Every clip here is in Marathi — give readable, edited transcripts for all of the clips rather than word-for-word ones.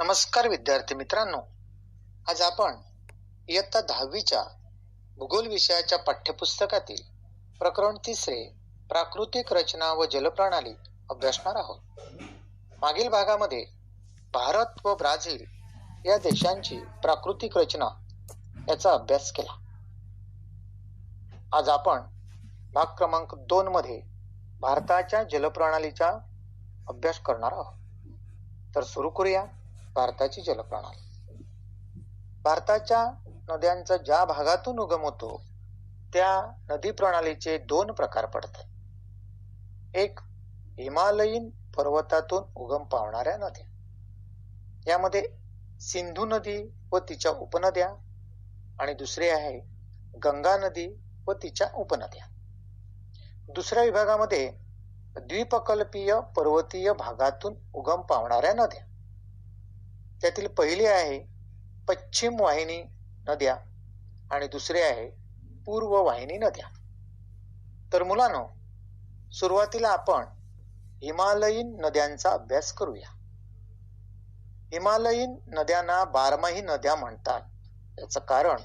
नमस्कार विद्यार्थी मित्रांनो, आज आपण इयत्ता 10वीच्या भूगोल विषयाच्या पाठ्यपुस्तकातील प्रकरण 3 प्राकृतिक रचना व जलप्रणाली अभ्यासणार आहोत. मागील भागामध्ये भारत व ब्राझील या देशांची प्राकृतिक रचना याचा अभ्यास केला. आज आपण भाग क्रमांक 2 मध्ये भारताच्या जलप्रणालीचा अभ्यास करणार आहोत. तर सुरू करूया. भारताची जलप्रणाली. भारताच्या नद्यांचा ज्या भागातून उगम होतो त्या नदी प्रणालीचे 2 प्रकार पडतात. एक, हिमालयीन पर्वतातून उगम पावणाऱ्या नद्या, यामध्ये सिंधू नदी व तिच्या उपनद्या, आणि दुसरे आहे गंगा नदी व तिच्या उपनद्या. दुसऱ्या विभागामध्ये द्वीपकल्पीय पर्वतीय भागातून उगम पावणाऱ्या नद्या, त्यातील पहिली आहे पश्चिम वाहिनी नद्या आणि दुसरे आहे पूर्व वाहिनी नद्या. तर मुलांनो, सुरुवातीला आपण हिमालयीन नद्यांचा अभ्यास करूया. हिमालयीन नद्यांना बारमाही नद्या म्हणतात. याचं कारण,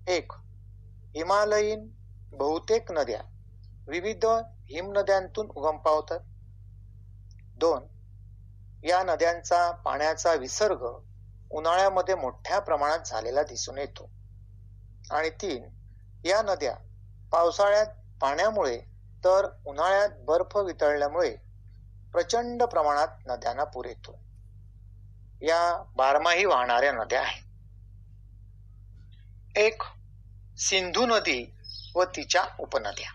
एक, हिमालयीन बहुतेक नद्या विविध हिमनद्यांतून उगम पावतात. 2, या नद्यांचा पाण्याचा विसर्ग उन्हाळ्यामध्ये मोठ्या प्रमाणात झालेला दिसून येतो. आणि 3, या नद्या पावसाळ्यात पाण्यामुळे तर उन्हाळ्यात बर्फ वितळल्यामुळे प्रचंड प्रमाणात नद्यांना पूर येतो. या बारमाही वाहणाऱ्या नद्या आहेत. 1, सिंधू नदी व तिच्या उपनद्या.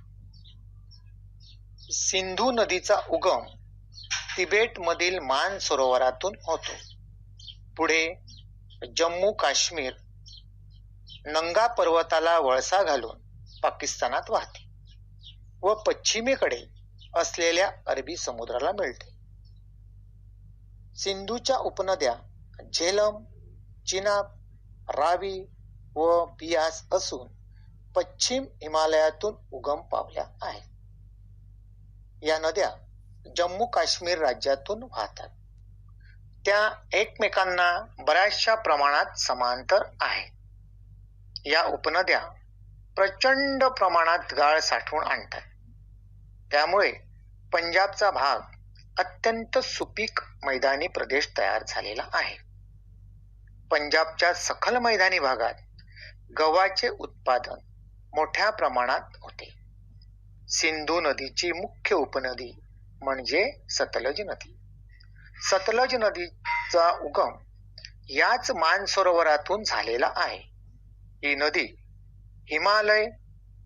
सिंधू नदीचा उगम तिबेट मधील मान सरोवरातून होतो. पुढे जम्मू काश्मीर नंगा पर्वताला वळसा घालून पाकिस्तानात वाहते व पश्चिमेकडे असलेल्या अरबी समुद्राला मिळते. सिंधूच्या उपनद्या झेलम, चिनाब, रावी व बियास असून पश्चिम हिमालयातून उगम पावल्या आहेत. या नद्या जम्मू काश्मीर राज्यातून वाहतात. त्या एकमेकांना बऱ्याचशा प्रमाणात समांतर आहेत. या उपनद्या प्रचंड प्रमाणात गाळ साठवून आणतात. त्यामुळे पंजाबचा भाग अत्यंत सुपीक मैदानी प्रदेश तयार झालेला आहे. पंजाबच्या सखल मैदानी भागात गव्हाचे उत्पादन मोठ्या प्रमाणात होते. सिंधू नदीची मुख्य उपनदी म्हणजे सतलज नदी. सतलज नदीचा उगम याच मानसरोवरातून झालेला आहे. ही नदी हिमालय,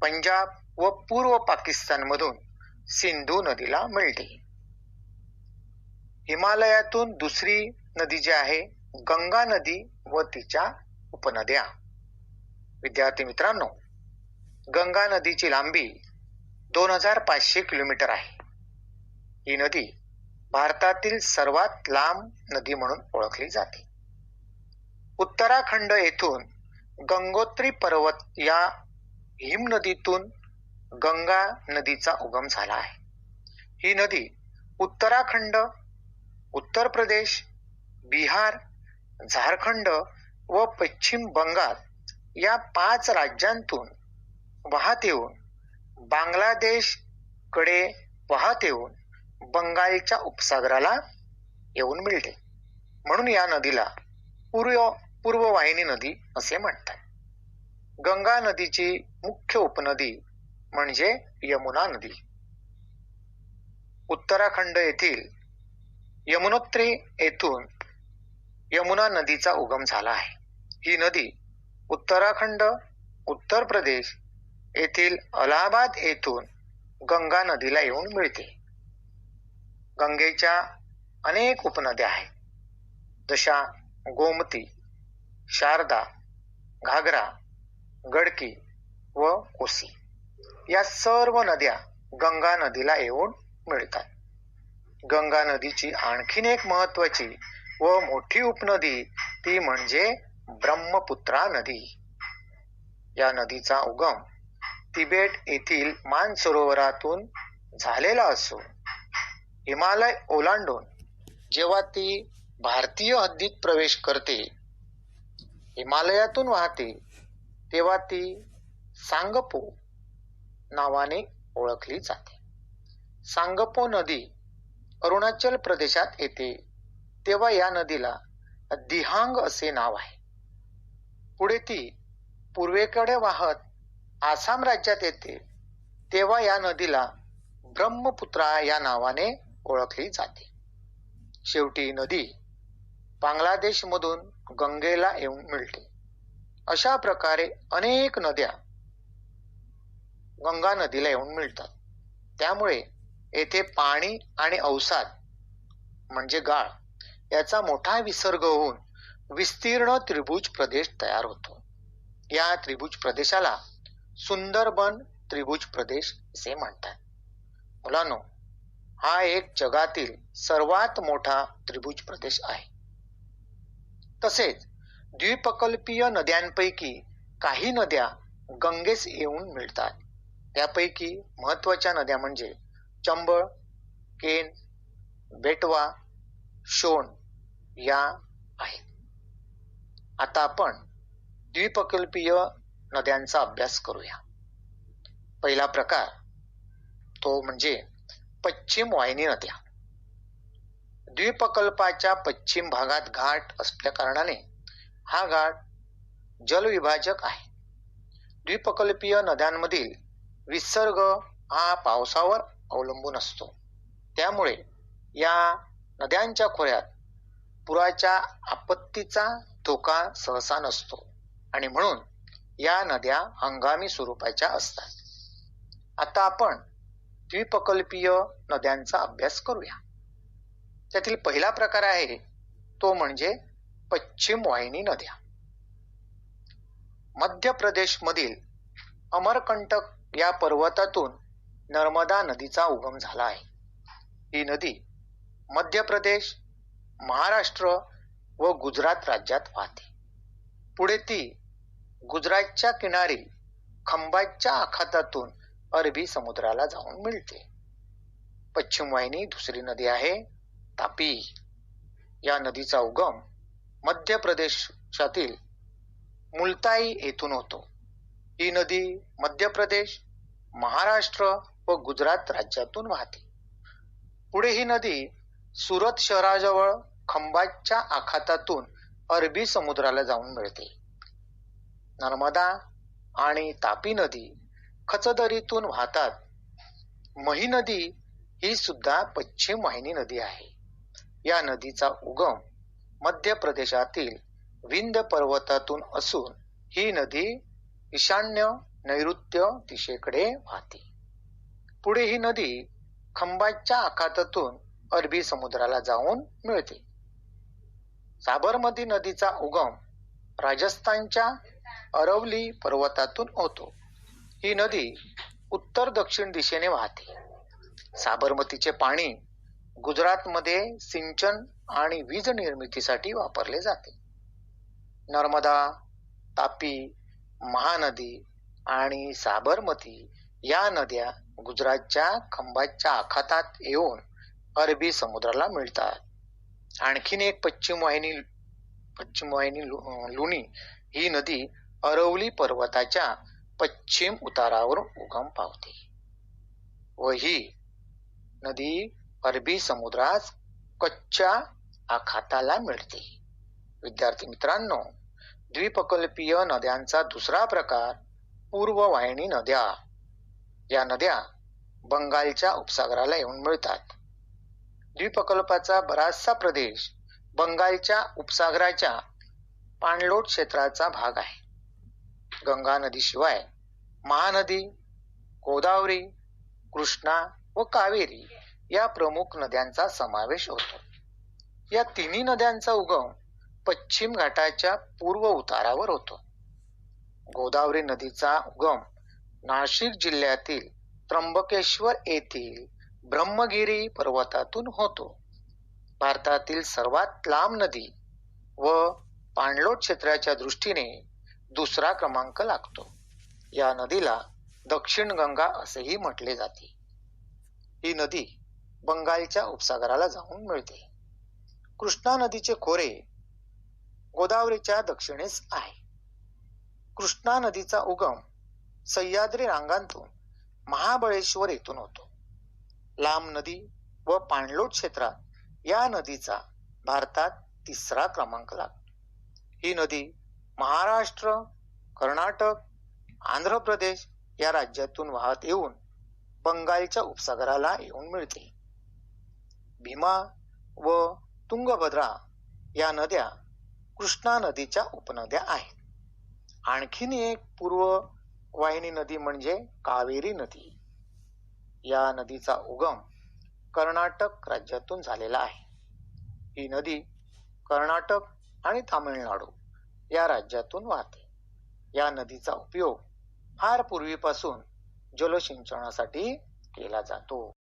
पंजाब व पूर्व पाकिस्तान मधून सिंधू नदीला मिळते. हिमालयातून दुसरी नदी जी आहे गंगा नदी व तिच्या उपनद्या. विद्यार्थी मित्रांनो, गंगा नदीची लांबी 2500 किलोमीटर आहे. ही नदी भारतातील सर्वात लांब नदी म्हणून ओळखली जाते. उत्तराखंड येथून गंगोत्री पर्वत या हिमनदीतून गंगा नदीचा उगम झाला आहे. ही नदी उत्तराखंड, उत्तर प्रदेश, बिहार, झारखंड व पश्चिम बंगाल या 5 राज्यांतून वाहत येऊन बांगलादेश कडे वाहत येऊन बंगालच्या उपसागराला येऊन मिळते. म्हणून या नदीला पूर्व वाहिनी नदी असे म्हणतात. गंगा नदीची मुख्य उपनदी म्हणजे यमुना नदी. उत्तराखंड येथील यमुनोत्री येथून यमुना नदीचा उगम झाला आहे. ही नदी उत्तराखंड, उत्तर प्रदेश येथील अलाहाबाद येथून गंगा नदीला येऊन मिळते. गंगेच्या अनेक उपनद्या आहेत, जशा गोमती, शारदा, घागरा, गडकी व कोसी. या सर्व नद्या गंगा नदीला येऊन मिळतात. गंगा नदीची आणखीन एक महत्वाची व मोठी उपनदी ती म्हणजे ब्रह्मपुत्रा नदी. या नदीचा उगम तिबेट येथील मानसरोवरातून झालेला असून हिमालय ओलांडून जेव्हा ती भारतीय हद्दीत प्रवेश करते, हिमालयातून वाहते, तेव्हा ती सांगपो नावाने ओळखली जाते. सांगपो नदी अरुणाचल प्रदेशात येते, तेव्हा या नदीला दिहांग असे नाव आहे. पुढे ती पूर्वेकडे वाहत आसाम राज्यात येते, तेव्हा या नदीला ब्रह्मपुत्रा या नावाने ओळखली जाते. शेवटी नदी बांगलादेश मधून गंगेला येऊन मिळते. अशा प्रकारे अनेक नद्या गंगा नदीला येऊन मिळतात. त्यामुळे येथे पाणी आणि अवसाद म्हणजे गाळ याचा मोठा विसर्ग होऊन विस्तीर्ण त्रिभुज प्रदेश तयार होतो. या त्रिभुज प्रदेशाला सुंदरबन त्रिभुज प्रदेश असे म्हणतात. मुलांनो, हा एक जगातील सर्वात मोठा त्रिभुज प्रदेश आहे. तसेच द्वीपकल्पीय नद्यांपैकी काही नद्या गंगेस येऊन मिळतात. त्यापैकी महत्वाच्या नद्या म्हणजे चंबळ, केन, बेटवा, शोण या आहेत. आता आपण द्वीपकल्पीय नद्यांचा अभ्यास करूया. पहिला प्रकार तो म्हणजे पश्चिम वाहिनी नद्या. द्वीपकल्पाच्या पश्चिम भागात घाट असल्या कारणाने हा घाट जलविभाजक आहे. द्वीपकल्पीय नद्यांमधील विसर्ग हा पावसावर अवलंबून असतो. त्यामुळे या नद्यांच्या खोऱ्यात पुराच्या आपत्तीचा धोका सहसा नसतो आणि म्हणून या नद्या हंगामी स्वरूपाच्या असतात. आता आपण द्वीपकल्पीय नद्यांचा अभ्यास करूया. त्यातील पहिला प्रकार आहे तो म्हणजे पश्चिम वाहिनी नद्या. मध्य प्रदेश मधील अमरकंटक या पर्वतातून नर्मदा नदीचा उगम झाला आहे. ही नदी मध्य प्रदेश, महाराष्ट्र व गुजरात राज्यात वाहते. पुढे ती गुजरातच्या किनारी खंबातच्या आखातातून अरबी समुद्राला जाऊन मिळते. पश्चिम वाहिनी दुसरी नदी आहे तापी. या नदीचा उगम मध्य प्रदेशातील मुलताई येथून होतो. ही नदी मध्य प्रदेश, महाराष्ट्र व गुजरात राज्यातून वाहते. पुढे ही नदी सुरत शहराजवळ खंबातच्या आखातातून अरबी समुद्राला जाऊन मिळते. नर्मदा आणि तापी नदी खचदरीतून वाहतात. मही नदी ही सुद्धा पश्चिम वाहिनी नदी आहे. या नदीचा उगम मध्य प्रदेशातील विंध्य पर्वतातून असून ही नदी ईशान्य नैऋत्य दिशेकडे वाहते. पुढे ही नदी खंबातच्या आखातातून अरबी समुद्राला जाऊन मिळते. साबरमती नदीचा उगम राजस्थानच्या अरवली पर्वतातून होतो. ही नदी उत्तर दक्षिण दिशेने वाहते. साबरमतीचे पाणी गुजरातमध्ये सिंचन आणि वीज निर्मितीसाठी वापरले जाते. नर्मदा, तापी, महानदी आणि साबरमती या नद्या गुजरातच्या खंबातच्या आखातात येऊन अरबी समुद्राला मिळतात. आणखीन एक पश्चिम वाहिनी लुणी ही नदी अरवली पर्वताच्या पश्चिम उतारावरून उगम पावते व ही नदी अरबी समुद्रात कच्च्या आखाताला मिळते. विद्यार्थी मित्रांनो, द्वीपकल्पीय नद्यांचा दुसरा प्रकार पूर्व वाहिनी नद्या. या नद्या बंगालच्या उपसागराला येऊन मिळतात. द्वीपकल्पाचा बराचसा प्रदेश बंगालच्या उपसागराच्या पाणलोट क्षेत्राचा भाग आहे. गंगा नदीशिवाय महानदी, गोदावरी, कृष्णा व कावेरी या प्रमुख नद्यांचा समावेश होतो. या तिन्ही नद्यांचा उगम पश्चिम घाटाच्या पूर्व उतारावर होतो. गोदावरी नदीचा उगम नाशिक जिल्ह्यातील त्र्यंबकेश्वर येथील ब्रह्मगिरी पर्वतातून होतो. भारतातील सर्वात लांब नदी व पाणलोट क्षेत्राच्या दृष्टीने दुसरा क्रमांक लागतो. या नदीला दक्षिण गंगा असेही म्हटले जाते. ही नदी बंगालच्या उपसागराला जाऊन मिळते. कृष्णा नदीचे खोरे गोदावरीच्या दक्षिणेस आहे. कृष्णा नदीचा उगम सह्याद्री रांगांतून महाबळेश्वर येथून होतो. लांब नदी व पाणलोट क्षेत्रात या नदीचा भारतात 3रा क्रमांक लागतो. ही नदी महाराष्ट्र, कर्नाटक, आंध्र प्रदेश या राज्यातून वाहत येऊन बंगालच्या उपसागराला येऊन मिळते. भीमा व तुंगभद्रा या नद्या कृष्णा नदीच्या उपनद्या आहेत. आणखीन एक पूर्व वाहिनी नदी म्हणजे कावेरी नदी. या नदीचा उगम कर्नाटक राज्यातून झालेला आहे. ही नदी कर्नाटक आणि तामिळनाडू या राज्यातून वाहते. या नदीचा उपयोग फार पूर्वीपासून जलसिंचनासाठी केला जातो.